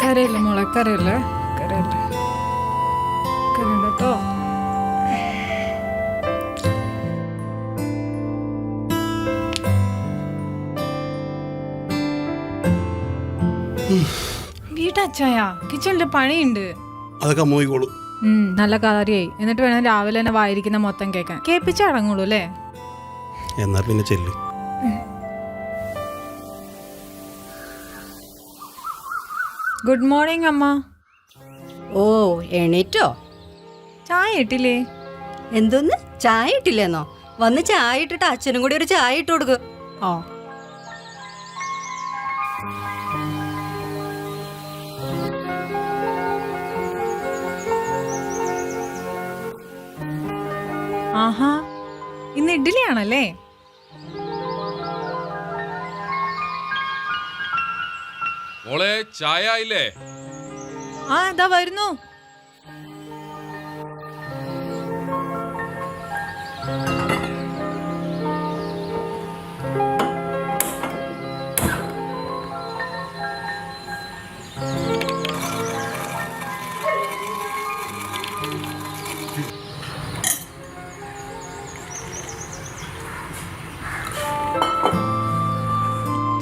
കരയില്ല മോളെ, കരയില്ല, കരയില്ല, കരയണ്ടോ. വീട്ടച്ചായ കിച്ചണില് പണിയുണ്ട്. അതൊക്കെ അമ്മോയിക്കോളൂ. നല്ല കാര്യായി. എന്നിട്ട് വേണം രാവിലെ തന്നെ വായിരിക്കുന്ന മൊത്തം കേൾക്കാൻ. കേൾപ്പിച്ചാ അടങ്ങുള്ളൂ അല്ലേ? എന്നാ പിന്നെ ചെല്ലു. ഗുഡ് മോർണിംഗ് അമ്മ. ഓ, എണീറ്റോ? ചായ ഇട്ടില്ലേ? എന്തോന്ന് ചായ ഇട്ടില്ലെന്നോ? വന്ന് ചായ ഇട്ടിട്ട് അച്ഛനും കൂടി ഒരു ചായ ഇട്ട് കൊടുക്ക്. ഓ, ആഹാ, ഇന്ന് ഇഡ്ഡലിയാണല്ലേ? മോളെ ചായ ആയില്ലേ? ആ, ഇതാ വരുന്നു.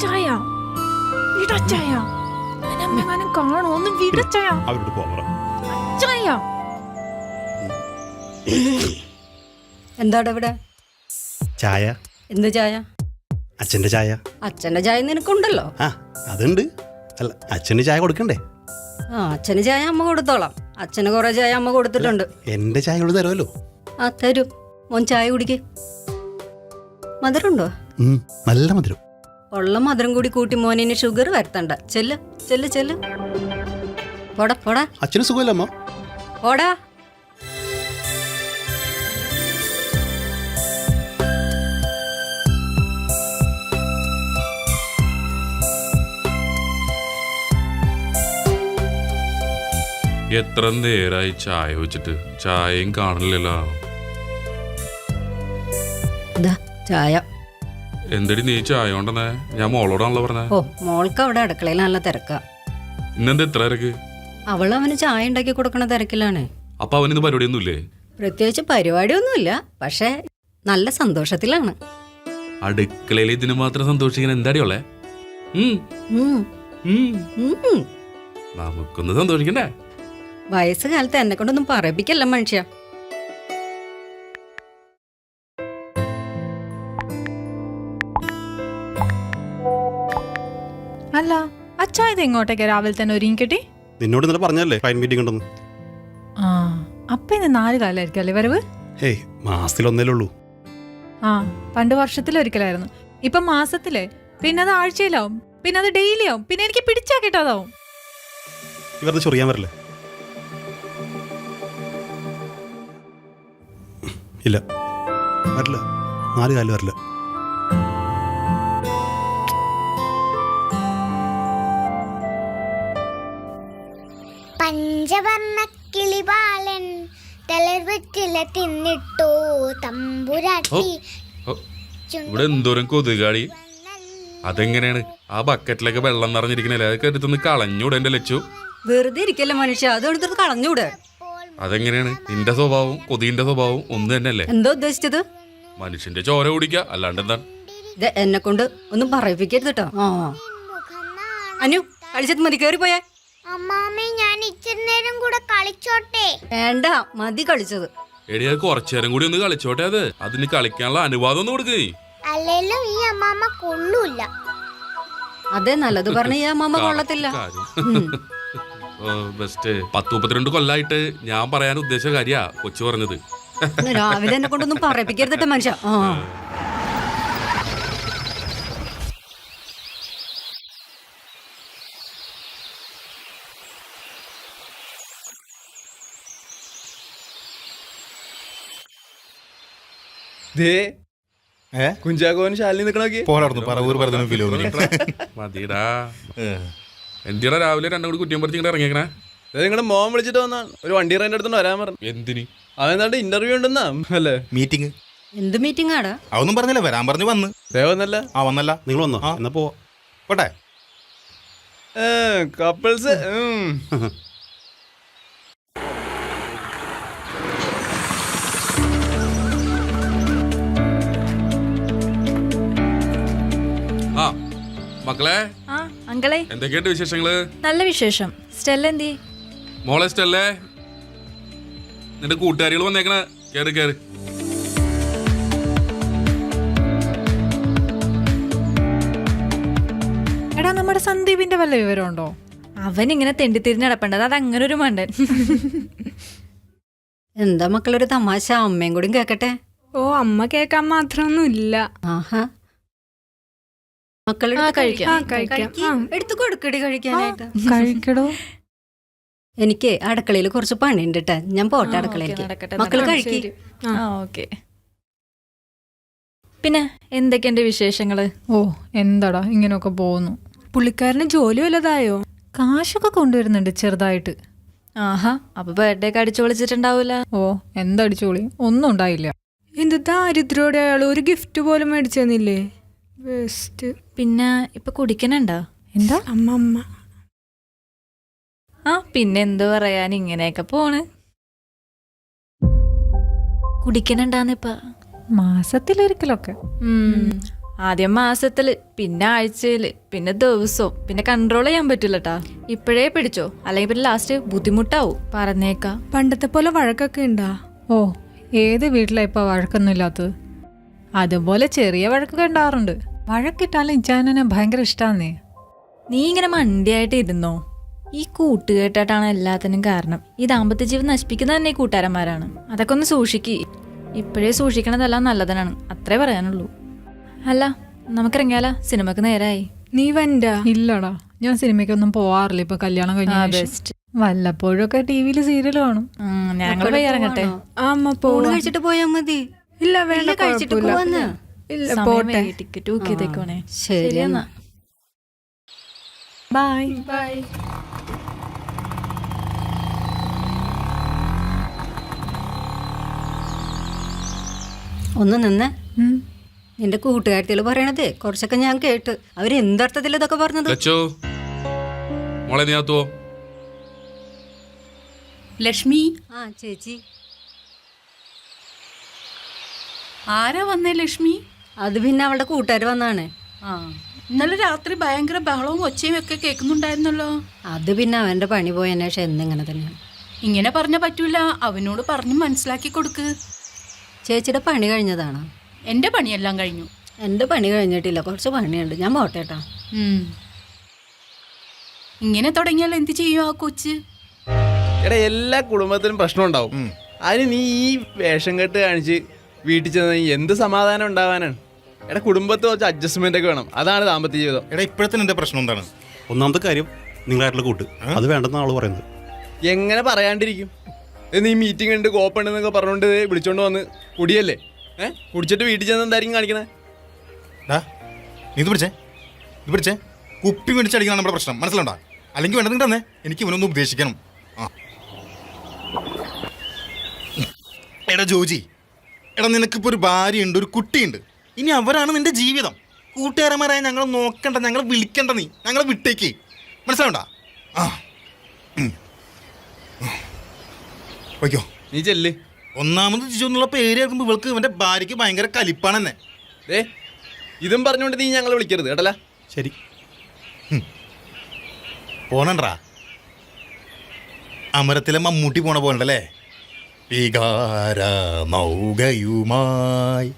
ചായ വിടച്ചായ, അമ്മങ്ങാനും കാണോ? ഒന്ന് വിടച്ചായ, അവരോട് പോവാ. ചായ. എന്താടാ ഇവിടെ? ചായ. എന്ത് ചായ? അച്ഛന്റെ ചായ. അച്ഛന്റെ ചായ നിനക്കുണ്ടല്ലോ. ആ, അതുണ്ട്. അല്ല, അച്ഛന് ചായ കൊടുക്കണ്ടേ? ആ, അച്ഛന് ചായ അമ്മ കൊടുത്തോളാം. അച്ഛന് കുറെ ചായ അമ്മ കൊടുത്തിട്ടുണ്ട്. എന്റെ ചായ ഇവിടെ തരുമല്ലോ. ആ, തരും. മോൻ ചായ കുടിക്ക്. മധുരമുണ്ടോ? നല്ല മധുരം. ഉള്ള മധുരം കൂടി കൂട്ടി മോനിന് ഷുഗർ വരുത്തണ്ട. ചെല്ല് ചെല്ല് ചെല്ല്. പോടാ പോടാ. അച്ഛന് സുഖമല്ല അമ്മ? പോടാ. എത്ര നേരായി ചായ വെച്ചിട്ട്, ചായയും കാണില്ലല്ലോ. ചായ. എന്തടി നീ ചായ കൊണ്ടെന്നേ? ഞാൻ മോളോടാണല്ലോ പറഞ്ഞേ. ഓ, മോൾക്ക് അവിടെ അടുക്കളയിൽ നല്ല തിരക്കാ. ഇന്നെന്താ എത്ര തിരക്ക്? അവൾ അവന് ചായ ഉണ്ടാക്കി കൊടുക്കണ തിരക്കിലാണ്. അപ്പൊ അവനിന്ന് പരിപാടിയൊന്നുമില്ലേ? പ്രത്യേകിച്ച് പരിപാടിയൊന്നുമില്ല, പക്ഷെ നല്ല സന്തോഷത്തിലാണ്. അടുക്കളയിൽ ഇതിന് മാത്രം സന്തോഷിക്കാൻ എന്താടിയുള്ളേ? നമുക്കൊന്ന് സന്തോഷിക്കണ്ടേ? വയസ്സുകാലത്ത് എന്നെ കൊണ്ടൊന്നും പറയിപ്പിക്കല്ല മനുഷ്യ. അല്ല, അച്ഛാ ഇത് എങ്ങോട്ടേക്ക് രാവിലെ തന്നെ ഒരുങ്ങിക്കെട്ടി? നിന്നോട് ഇന്നലെ പറഞ്ഞല്ലേ ഫൈൻ മീറ്റിംഗ് ഉണ്ടെന്ന്. ആ, അപ്പൊ ഇന്ന് 4 കാലമായിരിക്കും അല്ലേ വരവ്? ഹേയ്, മാസത്തിലൊന്നേ ഉള്ളൂ. ആ, പണ്ട് വർഷത്തിലൊരിക്കലായിരുന്നു. ഇപ്പൊ മാസത്തിലെ, പിന്നെ അത് ആഴ്ചയിലാവും, പിന്നെ അത് ഡെയിലി ആവും, പിന്നെ എനിക്ക് പിടിച്ചാ കിട്ടാതാവും. ഇവരുടെ ചൊറിയാൻ വരില്ലേ? ഇല്ല, വരില്ല. 4 കാലം വരില്ല. പഞ്ചവർണ്ണ കിളിപാലൻ തലവെറ്റില തിന്നിട്ടോ തമ്പുരാട്ടി. ഇവിടെ എന്തോരം കൊതുകാടി. അതെങ്ങനെയാണ് ആ ബക്കറ്റിലൊക്കെ വെള്ളം നിറഞ്ഞിരിക്കണല്ലേ? അതൊക്കെ എടുത്തൊന്ന് കളഞ്ഞൂടെ എന്റെ ലച്ചു? വെറുതെ ഇരിക്കല്ലേ മനുഷ്യ, അതെടുത്തിട്ട് കളഞ്ഞൂടെ? അതെങ്ങനെയാണ്? നിന്റെ സ്വഭാവവും കൊതിന്റെ സ്വഭാവവും ഒന്ന് തന്നെയല്ലേ? എന്തോ ഉദ്ദേശിച്ചത്? മനുഷ്യന്റെ ചോര കുടിക്കുക, അല്ലാണ്ട് എന്താണ്? എന്നെ കൊണ്ട് ഒന്നും പറയിപ്പിക്കരുത് കേട്ടോ. അനു, കളിച്ചത് മതി, കേറിപ്പോയേ. അമ്മാമ്മേ, ഞാൻ ഇച്ചിരി നേരം കൂടെ കളിച്ചോട്ടെ? വേണ്ട, മതി കളിച്ചത്. എടി, അത് കുറച്ചേരം കൂടി ഒന്ന് കളിച്ചോട്ടെ. അതിന് കളിക്കാനുള്ള അനുവാദം ഒന്ന് കൊടുക്കേ. അല്ലെങ്കിലും ഈ അമ്മാമ്മ കൊള്ളൂല. അതെ, നല്ലത് പറഞ്ഞ ഈ അമ്മാമ്മ കൊള്ളത്തില്ല. ബെസ്റ്റ്. 10-32 കൊല്ലായിട്ട് ഞാൻ പറയാൻ ഉദ്ദേശിച്ച കാര്യാ കൊച്ചു പറഞ്ഞത്. രാവിലെ എന്നെ കൊണ്ടൊന്നും പറയിപ്പിക്കരുതട്ടെ മനുഷ്യ. കുഞ്ചാക്കോന് ശാലിനി നിക്കണോക്കി മതിടാ. എന്തിനാ രാവിലെ രണ്ടും കൂടി കുറ്റിയം പറിച്ച് ഇങ്ങനെ ഇറങ്ങിയേക്കണേ? നിങ്ങളുടെ മോൻ വിളിച്ചിട്ട് വന്നാണ് ഒരു വണ്ടി റെന്റ് എടുത്തോണ്ട് വരാൻ പറഞ്ഞു. എന്തിന്? അവൻ ഇന്റർവ്യൂ ഉണ്ടെന്നാ അല്ലേ? മീറ്റിംഗ്. എന്ത് മീറ്റിംഗ് ആടാ? അതൊന്നും പറഞ്ഞില്ല, വരാൻ പറഞ്ഞു വന്ന്. ദേവന്നല്ല ആ വന്നല്ല. നിങ്ങൾ വന്നോ? ആ. എന്നാ പോവാ. പോട്ടെ. കപ്പിൾസ് ആ മക്കളെ, ആ അങ്കളെ, എന്തൊക്കെയുണ്ട് വിശേഷങ്ങള്? നല്ല വിശേഷം. സ്റ്റെല്ല എന്തി? മോളെ ഇഷ്ടല്ലേ? നിന്റെ കൂട്ടുകാരികൾ വന്നേക്കണ. കേറ് കേറ്. എടാ നമ്മുടെ സന്ദീപിന്റെ വല്ല വിവരമുണ്ടോ? അവൻ ഇങ്ങനെ തെണ്ടിത്തിരിഞ്ഞ് നടപ്പേണ്ടത്, അത് അങ്ങനെ ഒരു മണ്ടൻ. എന്താ മക്കളൊരു തമാശ, അമ്മയും കൂടി കേക്കട്ടെ. ഓ, അമ്മ കേക്കാൻ മാത്രമൊന്നും ഇല്ല. ആഹാ, മക്കളുടെ കഴിക്കാം. കഴിക്കാം. എടുത്തു കൊടുക്കടി കഴിക്കാനായിട്ട്. കഴിക്കടോ. എനിക്ക് അടുക്കളയിൽ കുറച്ച് പണിയുണ്ട് ട്ടാ. ഞാൻ പോട്ടെ ആ, അടുക്കളയിലേക്ക്. ഓക്കേ, നടക്കട്ടെ, മക്കൾ നടക്കട്ടെ. കഴിക്കി. ശരി. ആ ഓക്കെ. പിന്നെ എന്തൊക്കെയുണ്ട് വിശേഷങ്ങള്? ഓ എന്താടാ ഇങ്ങനെയൊക്കെ പോകുന്നു. പുള്ളിക്കാരന് ജോലി വല്ലതായോ? കാശൊക്കെ കൊണ്ടുവരുന്നുണ്ട് ചെറുതായിട്ട്. ആഹാ, അപ്പൊ ബർത്ത്ഡേ ഒക്കെ അടിച്ചു വിളിച്ചിട്ടുണ്ടാവൂല. ഓ എന്തടിച്ചോളി, ഒന്നും ഉണ്ടായില്ല. എന്ത് ദാരിദ്ര്യോടെ അയാൾ ഒരു ഗിഫ്റ്റ് പോലും മേടിച്ചു തന്നില്ലേ? വേസ്റ്റ്. പിന്നെ ഇപ്പൊ കുടിക്കണുണ്ടോ? എന്താ? അമ്മ ആ പിന്നെ എന്ത് പറയാൻ, ഇങ്ങനെയൊക്കെ പോണ്. കുടിക്കണുണ്ടാന്നിപ്പ മാസത്തിലൊരിക്കലൊക്കെ. ആദ്യം മാസത്തില്, പിന്നെ ആഴ്ചയില്, പിന്നെ ദിവസവും, പിന്നെ കൺട്രോൾ ചെയ്യാൻ പറ്റില്ലട്ടാ. ഇപ്പോഴേ പിടിച്ചോ, അല്ലെങ്കിൽ പിന്നെ ലാസ്റ്റ് ബുദ്ധിമുട്ടാവും. പറഞ്ഞേക്കാ. പണ്ടത്തെ പോലെ വഴക്കൊക്കെ ഉണ്ടാ? ഓ ഏത് വീട്ടിലാ ഇപ്പൊ വഴക്കൊന്നും ഇല്ലാത്തത്? അതുപോലെ ചെറിയ വഴക്കൊക്കെ ഉണ്ടാവാറുണ്ട്. വഴക്കിട്ടാലും ഇച്ചാനെ ഭയങ്കര ഇഷ്ടാന്നേ. നീ ഇങ്ങനെ മണ്ടിയായിട്ട് ഇരുന്നോ? ഈ കൂട്ടുകെട്ടായിട്ടാണ് എല്ലാത്തിനും കാരണം. ഈ ദാമ്പത്യ ജീവിതം നശിപ്പിക്കുന്നത് തന്നെ ഈ കൂട്ടുകാരന്മാരാണ്. അതൊക്കെ ഒന്ന് സൂക്ഷിക്ക്. ഇപ്പോഴേ സൂക്ഷിക്കണതെല്ലാം നല്ലതിനാണ്, അത്രേ പറയാനുള്ളൂ. അല്ല, നമുക്കിറങ്ങിയാലോ? സിനിമക്ക് നേരായി. നീ വണ്ടാ? ഇല്ലടാ, ഞാൻ സിനിമയ്ക്കൊന്നും പോവാറില്ല ഇപ്പൊ കല്യാണം കഴിഞ്ഞ ബെസ്റ്റ്. വല്ലപ്പോഴൊക്കെ ടിവിയില് സീരിയൽ കാണും. ഞങ്ങൾ പോയി ഇറങ്ങട്ടെ. ആ അമ്മ ഊണ് പോവാ. കഴിച്ചിട്ട് പോയാ മതി. ഇല്ല വേണ്ട, കഴിച്ചിട്ട് കുഴപ്പമില്ല. പോവാന്ന്. ഇല്ല പോട്ടെ. ടിക്കറ്റ് ബുക്ക് ചെയ്തേക്കോണേ. ശരി എന്നാ. ബൈ. ബൈ. ഒന്ന് നിന്ന്. നിന്റെ കൂട്ടുകാരത്തികൾ പറയണത് കുറച്ചൊക്കെ ഞാൻ കേട്ട്. അവരെന്തർത്ഥത്തിൽ ഇതൊക്കെ പറഞ്ഞത്? ലച്ചോ, മോളെ നീ ആത്തുവോ? ലക്ഷ്മി, ആ ചേച്ചി. ആരാ വന്നേ ലക്ഷ്മി? അത് പിന്നെ അവളുടെ കൂട്ടുകാർ വന്നാണ്. ആ, ഇന്നലെ രാത്രി ഭയങ്കര ബഹളവും ഒച്ചയും ഒക്കെ കേൾക്കുന്നുണ്ടായിരുന്നല്ലോ. അത് പിന്നെ അവന്റെ പണി പോയതിനു ശേഷം എന്നിങ്ങനെ തന്നെയാണ്. ഇങ്ങനെ പറഞ്ഞ പറ്റൂല, അവനോട് പറഞ്ഞു മനസ്സിലാക്കി കൊടുക്ക്. ചേച്ചിയുടെ പണി കഴിഞ്ഞതാണോ? എന്റെ പണിയെല്ലാം കഴിഞ്ഞു. എൻ്റെ പണി കഴിഞ്ഞിട്ടില്ല, കുറച്ച് പണിയുണ്ട്. ഞാൻ പോട്ടേട്ടാ. ഇങ്ങനെ തുടങ്ങിയാൽ എന്ത് ചെയ്യും ആ കൊച്ച്? എടാ, എല്ലാ കുടുംബത്തിനും പ്രശ്നം ഉണ്ടാവും. അതിന് നീ ഈ വേഷം കെട്ട് കാണിച്ച് വീട്ടിൽ ചെന്ന് എന്ത് സമാധാനം ഉണ്ടാവാനാണ്? എടാ, കുടുംബത്തിൽ കുറച്ച് അഡ്ജസ്റ്റ്മെന്റ് ഒക്കെ വേണം. അതാണ് ദാമ്പത്യ ജീവിതം. എടാ, ഇപ്പോഴത്തെ നിന്റെ പ്രശ്നം എന്താണ്? ഒന്നാമത്തെ കാര്യം നിങ്ങളായിട്ടുള്ള കൂട്ട്, അത് വേണ്ടെന്ന ആള് പറയുന്നത്. എങ്ങനെ പറയാണ്ടിരിക്കും? നീ മീറ്റിംഗ് ഉണ്ട്, കോപ്പുണ്ട് എന്നൊക്കെ പറഞ്ഞുകൊണ്ട് വിളിച്ചോണ്ട് വന്ന് കുടിയല്ലേ? കുടിച്ചിട്ട് വീട്ടിൽ ചെന്ന് എന്തായിരിക്കും കാണിക്കണേ? നീ ഇത് പിടിച്ചേ കുപ്പി മേടിച്ചടിക്കണം നമ്മുടെ പ്രശ്നം, മനസ്സിലുണ്ടാ? അല്ലെങ്കിൽ വേണ്ടത് തന്നെ എനിക്ക് ഇവനൊന്ന് ഉപദേശിക്കണം. ആ എടാ ജോജി, എടാ നിനക്കിപ്പോൾ ഒരു ഭാര്യയുണ്ട്, ഒരു കുട്ടിയുണ്ട്. ഇനി അവരാണ് നിന്റെ ജീവിതം. കൂട്ടുകാരന്മാരായ ഞങ്ങൾ നോക്കണ്ട, ഞങ്ങൾ വിളിക്കണ്ട, നീ ഞങ്ങളെ വിട്ടേക്ക്, മനസ്സിലാവണ്ട? ആ വയ്ക്കോ, നീ ചെല്ല്. ഒന്നാമത് ജിജു എന്നുള്ള പേര് കേൾക്കുമ്പോൾ ഇവൾക്ക് ഇവന്റെ ഭാര്യയ്ക്ക് ഭയങ്കര കലിപ്പാണ് തന്നെ. ഇതും പറഞ്ഞുകൊണ്ട് നീ ഞങ്ങളെ വിളിക്കരുത് കേട്ടല്ല. ശരി, പോണണ്ടാ. അമരത്തിലെ മമ്മൂട്ടി പോണ പോലണ്ടല്ലേ? വികാര നൗകയുമായി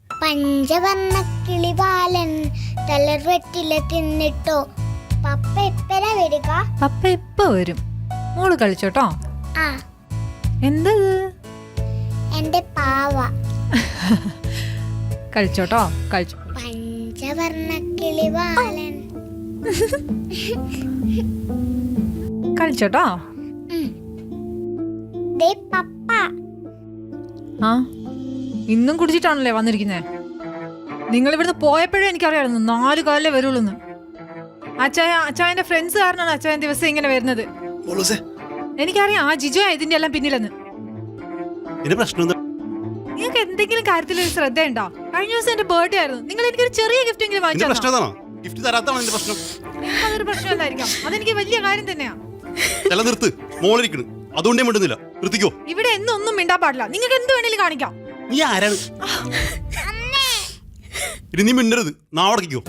പഞ്ചവർണ്ണ കിളിപാലൻ തളർവെറ്റില തിന്നിട്ടോ. പപ്പ എപ്പഴാ വരിക? പപ്പ എപ്പ വരും? മോള് കളിച്ചോട്ടോ. ആ, എന്തത്? എന്റെ പാവ. കളിച്ചോട്ടോ, കളിച്ചോ. പഞ്ചവർണ്ണ കിളിപാലൻ. കളിച്ചോട്ടോ. ദേ പപ്പ. ആ ഇന്നും കുടിച്ചിട്ടാണല്ലേ വന്നിരിക്കുന്നേ? നിങ്ങൾ ഇവിടുന്ന് പോയപ്പോഴേ എനിക്കറിയാമായിരുന്നു 4 കാലിലേ വരുള്ളൂന്ന്. അച്ചായന്റെ ഫ്രണ്ട്സ് കാരണമാണ് അച്ചായൻ ദിവസം ഇങ്ങനെ വരുന്നത്. എനിക്കറിയാം ആ ജിജോ ഇതിന്റെ എല്ലാം പിന്നിലെന്ന്. എന്റെ പ്രശ്നം എന്താ? നീ നിങ്ങൾക്ക് എന്തെങ്കിലും കാര്യത്തിൽ ഒരു ശ്രദ്ധയുണ്ടോ? കഴിഞ്ഞ ദിവസം എന്റെ ബർത്ത്ഡേ ആയിരുന്നു. നിങ്ങൾ എനിക്കൊരു ചെറിയ ഗിഫ്റ്റ് എങ്കിലും നിന്റെ വാങ്ങിച്ചു പ്രശ്നം അതാണോ? ഗിഫ്റ്റ് തരാത്തതാണ് നിന്റെ പ്രശ്നം. അതൊരു പ്രശ്നമല്ലായിരിക്കാം. അതെനിക്ക് വലിയ കാര്യം തന്നെയാ. ചില നിർത്ത്, മോളിരിക്കണ്, അതുകൊണ്ടേ മിണ്ടുന്നില്ല. നിർത്തിക്കോ. ഇവിടെ ഒന്നും മിണ്ടാൻ പാടില്ല. നിങ്ങൾക്ക് എന്ത് വേണേലും കാണിക്കാം. നീ ആരാണ്? ഇനി നീ മിണ്ടരുത്, നാവടക്കിക്കോ.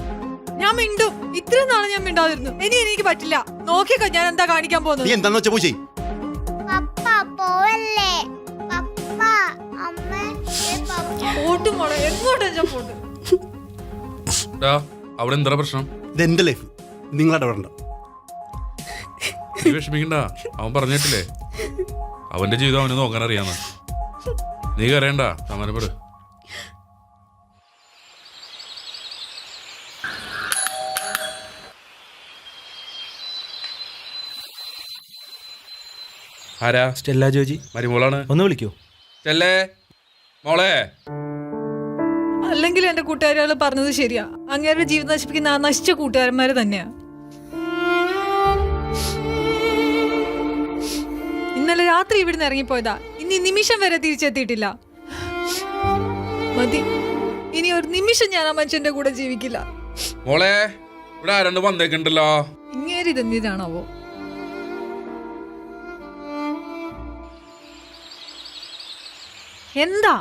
ഞാൻ മിണ്ടും. ഇത്രയും നാളെ ഞാൻ മിണ്ടാതിരുന്നു. ഇനി എനിക്ക് പറ്റില്ല. നോക്കിക്കോ ഞാൻ എന്താ കാണിക്കാൻ നീ പോകുന്നത്. എന്താന്ന് വെച്ചാ പോയി ചെയ്. പപ്പ പോവല്ലേ? പപ്പ അമ്മ പപ്പ പോട്ടും മോളെ, എങ്ങോട്ടാ ഞാൻ പോട്ട്? ഡാ, അവിടെ എന്താ പ്രശ്നം? ഇത് എന്റെ ലൈഫ്, നിങ്ങളുടെ അവിടെ ഉണ്ടോ? നീ വിഷമിക്കണ്ട, അവൻ പറഞ്ഞിട്ടില്ലേ അവന്റെ ജീവിതം അവന് നോക്കാൻ അറിയാന്ന്. നീ കരയണ്ട, സമാനപ്പെട്. ആരാ? സ്റ്റെല്ല ജോജി. മരുമോളാണ്. ഒന്ന് വിളിക്കോ? ചെല്ലേ മോളെ. അല്ലെങ്കിൽ എന്റെ കൂട്ടുകാരികൾ പറഞ്ഞത് ശരിയാ. അങ്ങേരുടെ ജീവിതം നശിപ്പിക്കുന്ന ആ നശിച്ച കൂട്ടുകാരന്മാര് തന്നെയാ. ഇന്നലെ രാത്രി ഇവിടുന്ന് ഇറങ്ങിപ്പോയതാ. ഇനി നിമിഷം വരെ തിരിച്ചെത്തിയിട്ടില്ല. മതി, ഇനി ഒരു നിമിഷം ഞാൻ ആ മനുഷ്യന്റെ കൂടെ ജീവിക്കില്ല. മോളെ, ഇവിടെ ആരണ്ട് വന്നേക്കണ്ടല്ലോ. ഇങ്ങേര് ഇതെന്തിനാണാവോ? എന്താ?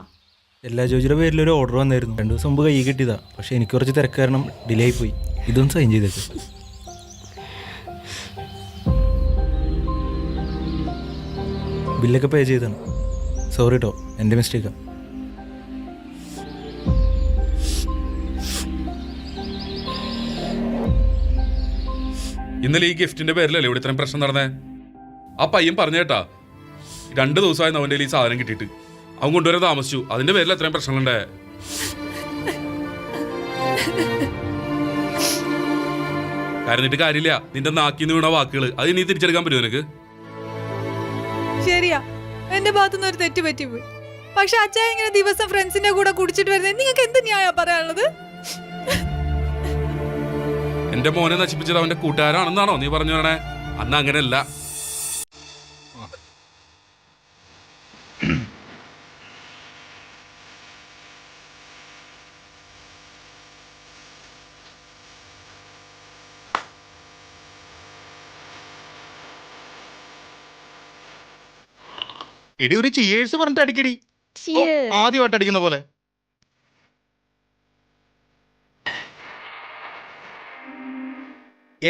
എല്ലാ ജോജിയുടെ പേരിൽ ഒരു ഓർഡർ വന്നായിരുന്നു. 2 ദിവസം മുമ്പ് കൈ കിട്ടിയതാ. പക്ഷെ എനിക്ക് കുറച്ച് തിരക്ക് കാരണം ഡിലേ ആയി പോയി. ഇതൊന്ന് സൈൻ ചെയ്തേക്ക്. ബില്ലൊക്കെ പേ ചെയ്താണ്. സോറി കേട്ടോ, എൻ്റെ മിസ്റ്റേക്കാ. ഇന്നലെ ഈ ഗിഫ്റ്റിന്റെ പേരിലല്ലേ ഇവിടെ ഇത്രയും പ്രശ്നം നടന്നേ? ആ പയ്യൻ പറഞ്ഞേട്ടാ, 2 ദിവസമായി അവന്റെ ഈ സാധനം കിട്ടിയിട്ട്. അവൻ കൊണ്ടുവരാൻ താമസിച്ചു. അതിന്റെ പേരിൽ എത്രയും പ്രശ്നങ്ങളുണ്ടേ. കരഞ്ഞിട്ട് കാര്യമില്ല. നിന്റെ നാക്കിന്ന് വീണ വാക്കുകൾ അത് നീ തിരിച്ചെടുക്കാൻ പറ്റുമോ നിനക്ക്? ശരിയാ, എന്റെ ഭാഗത്തുനിന്ന് ഒരു തെറ്റ് പറ്റിപ്പോയി. പക്ഷെ അച്ഛാ ഇങ്ങനെ ദിവസം ഫ്രണ്ട്സിന്റെ കൂടെ കുടിച്ചിട്ട് വരുന്നത് നിങ്ങൾക്ക് എന്ത് ന്യായം പറയാനുള്ളത്? എന്റെ മോനെ നശിപ്പിച്ചത് അവന്റെ കൂട്ടുകാരാണെന്നാണോ നീ പറഞ്ഞു വരണേ? അന്ന് അങ്ങനെയല്ല. എടി ഒരു ചിയേഴ്സ് പറഞ്ഞിട്ട് അടിക്കടി. ആദ്യമായിട്ട് അടിക്കുന്ന പോലെ.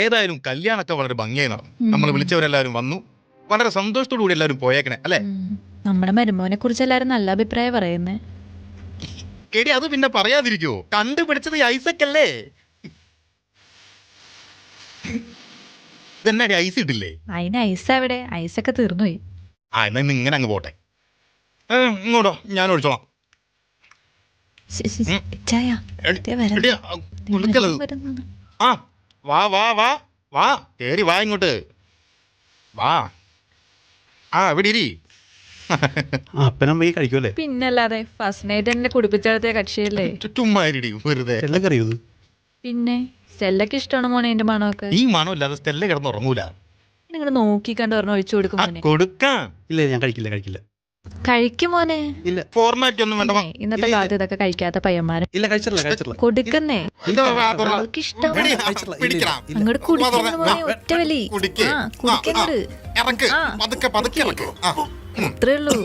ഏതായാലും കല്യാണമൊക്കെ വളരെ ഭംഗിയായി നടന്നു. നമ്മൾ വിളിച്ചവരെല്ലാവരും വന്നു. വളരെ സന്തോഷത്തോടു കൂടി എല്ലാവരും പോയേക്കണേ അല്ലേ? നമ്മുടെ മരുമോനെ കുറിച്ച് എല്ലാരും നല്ല അഭിപ്രായം പറയുന്നേ. എടി അത് പിന്നെ പറയാതിരിക്കുവോ? കണ്ടുപിടിച്ചത് ഐസക് അല്ലേ? ഇതെന്നാ ഐസ് ഇട്ടില്ലേ? അതിന് ഐസ് എവിടെ? ഐസൊക്കെ തീർന്നുപോയി. ആ എന്നാ ഇന്ന് ഇങ്ങനെ അങ്ങ് പോട്ടെ. ഇങ്ങോട്ടോ, ഞാൻ ഒഴിച്ചോളാം. എടി, വിളിക്കലത്. ആ വാ വാ വാ വാ, കേറി വാ ഇങ്ങോട്ട് വാ. ആ ഇവിടെ ഇരി. അപ്പനമ്മ കഴിക്കുമല്ലേ? പിന്നല്ലാതെ ഫസ്റ്റ് നൈറ്റ് എന്നെ കുടിപ്പിച്ചെടുത്ത കക്ഷിയല്ലേ. ചുമ്മാ ഇരിടി വെറുതെ. എല്ലാം അറിയൂത്. പിന്നെ സ്റ്റെല്ലക്ക് ഇഷ്ടമാണ് മോനെ എന്റെ മണമൊക്കെ. ഈ മണം ഇല്ലാതെ സ്റ്റെല്ല കിടന്ന് ഉറങ്ങൂല. നിങ്ങൾ നോക്കി കണ്ട് പറഞ്ഞ ഒഴിച്ചു കൊടുക്കും മോനെ. കൊടുക്കാം. ഇല്ല, ഞാൻ കഴിക്കില്ല. കഴിക്കും മോനെ. ഇല്ല, ഫോർമാറ്റ് ഒന്നും വേണ്ട. ഇന്നത്തെ കാലത്ത് ഇതൊക്കെ കഴിക്കാത്ത പയ്യന്മാര്. ഇല്ല, കഴിച്ചില്ല. കൊടുക്കുന്നേ. അവൾക്ക് ഇഷ്ടം. അങ്ങോട്ട് കുടിക്കുന്നു മോനെ, ഒറ്റ വലി. കുടിക്കങ്ങട്. അത്രേ ഉള്ളൂ.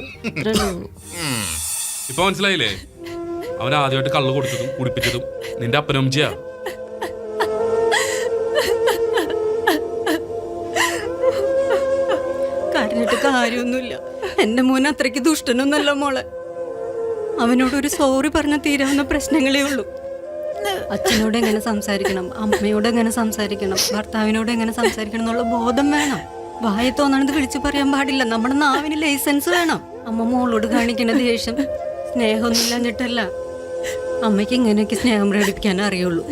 ഇപ്പൊ മനസ്സിലായില്ലേ? അവൻ ആദ്യമായിട്ട് കള്ളു കൊടുത്തതും കുടിപ്പിച്ചതും നിന്റെ അപ്പനമ്മച്ചിയാ. കരഞ്ഞിട്ട് കാര്യമൊന്നുമില്ല. എന്റെ മോൻ അത്രയ്ക്ക് ദുഷ്ടനൊന്നല്ല മോളെ. അവനോടൊരു സോറി പറഞ്ഞ തീരാവുന്ന പ്രശ്നങ്ങളേ ഉള്ളൂ. അച്ഛനോട് എങ്ങനെ സംസാരിക്കണം, അമ്മയോട് എങ്ങനെ സംസാരിക്കണം, ഭർത്താവിനോട് എങ്ങനെ സംസാരിക്കണം എന്നുള്ള ബോധം വേണം. വായ തോന്നണത് വിളിച്ചു പറയാൻ പാടില്ല. നമ്മുടെ നാവിന് ലൈസൻസ് വേണം. അമ്മ മോളോട് കാണിക്കണ ദേഷ്യം സ്നേഹമൊന്നുമില്ലാഞ്ഞിട്ടല്ല. അമ്മയ്ക്ക് ഇങ്ങനെയൊക്കെ സ്നേഹം പ്രകടിപ്പിക്കാൻ അറിയുള്ളൂ.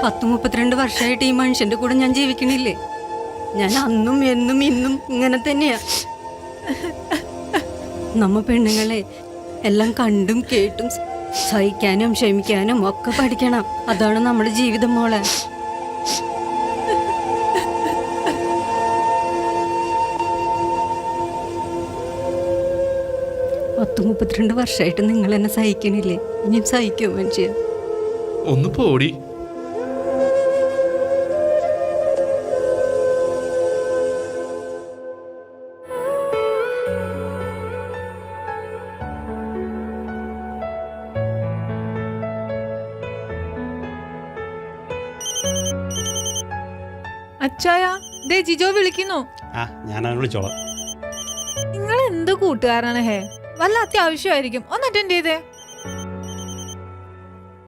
32 വർഷമായിട്ട് ഈ മനുഷ്യന്റെ കൂടെ ഞാൻ ജീവിക്കണില്ലേ. ഞാൻ അന്നും എന്നും ഇന്നും ഇങ്ങനെ തന്നെയാ. നമ്മ പെണ്ണുങ്ങളെ എല്ലാം കണ്ടും കേട്ടും സഹിക്കാനും ക്ഷമിക്കാനും ഒക്കെ പഠിക്കണം. അതാണ് നമ്മുടെ ജീവിതം മോളെ. 32 വർഷമായിട്ട് നിങ്ങൾ എന്നെ സഹിക്കണില്ലേ? ഇനിയും സഹിക്കുമോ മനുഷ്യ? ഒന്ന് പോടി. അച്ചായ ദേ ജിജോ വിളിക്കുന്നു. ആ ഞാൻ അവനെ വിളിച്ചോളാം. നിങ്ങൾ എന്ത് കൂട്ടുകാരാണ് ഹേ? വല്ല അത്യാവശ്യമായിരിക്കും, ഒന്ന് അറ്റൻഡ് ചെയ്തേ.